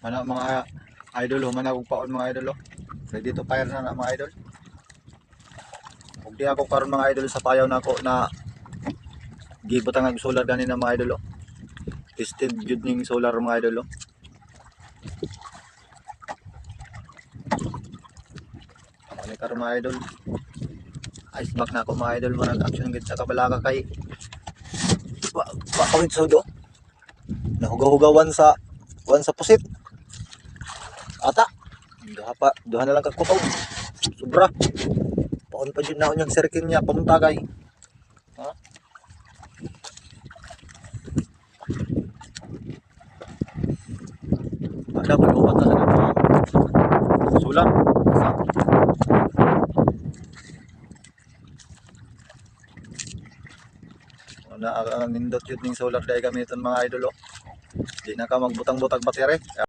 Mga idol, humana kong paon mga idol. Ready to fire na mga idol. Kung di ako karon mga idol sa payaw na ako na gibutang ang solar ganina mga idol. Tested jud ning solar mga idol. Ano karon mga idol? Ice back na ako mga idol, mga action gid sa kabalaga kay kawit sudo. Nahugaw-hugawan sa pusit. Ata. Duha na lang kagkutaw. Sobra. Paon pa jud na unyang circle niya pamuntagay. Ha? Ada pag-upat na sa mga sulat. Na ang nindot yun ning solar dahil gamiton mga idol. Di na ka magbutang-butang battery.